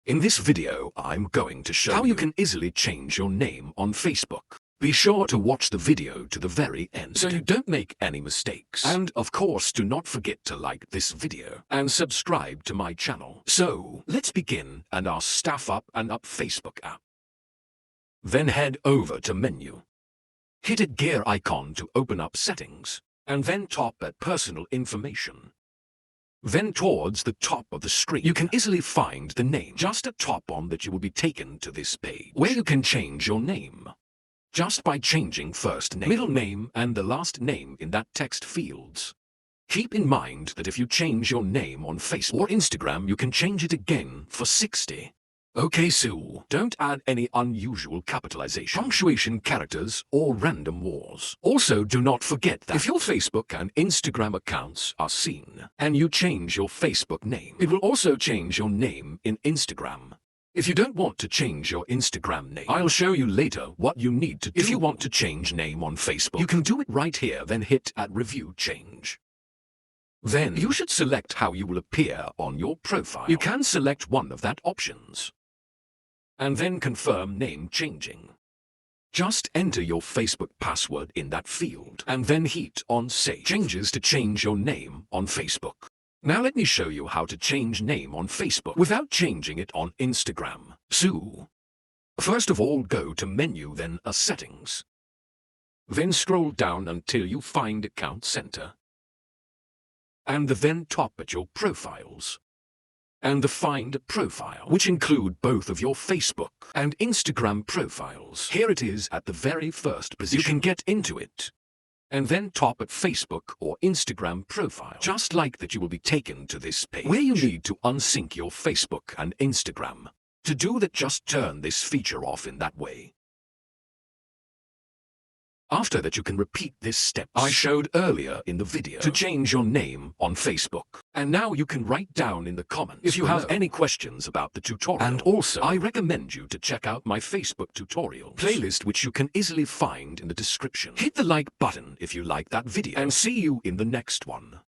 In this video, I'm going to show how you can easily change your name on Facebook. Be sure to watch the video to the very end so you don't make any mistakes. And of course, do not forget to like this video and subscribe to my channel. So, let's begin and our Staff Up and Up Facebook app. Then head over to Menu. Hit a gear icon to open up Settings, and then tap at Personal Information. Then towards the top of the screen, you can easily find the name. Just tap on that, you will be taken to this page where you can change your name. Just by changing first name, middle name, and the last name in that text fields. Keep in mind that if you change your name on Facebook or Instagram, you can change it again for 60. Okay, so don't add any unusual capitalization, punctuation characters, or random words. Also, do not forget that if your Facebook and Instagram accounts are seen and you change your Facebook name, it will also change your name in Instagram. If you don't want to change your Instagram name, I'll show you later what you need to do. If you want to change name on Facebook, you can do it right here, then hit at Review Change. Then you should select how you will appear on your profile. You can select one of that options. And then confirm name changing. Just enter your Facebook password in that field and then hit on Save Changes to change your name on Facebook. Now let me show you how to change name on Facebook without changing it on Instagram. So, first of all, go to Menu, then Settings. Then scroll down until you find Account Center. And then tap at your profiles. And the Find Profile, which include both of your Facebook and Instagram profiles. Here it is at the very first position. You can get into it. And then tap at Facebook or Instagram profile. Just like that, you will be taken to this page where you need to unsync your Facebook and Instagram. To do that, just turn this feature off in that way. After that, you can repeat this step I showed earlier in the video to change your name on Facebook. And now you can write down in the comments if you have any questions about the tutorial. And also, I recommend you to check out my Facebook tutorials playlist, which you can easily find in the description. Hit the like button if you like that video, and see you in the next one.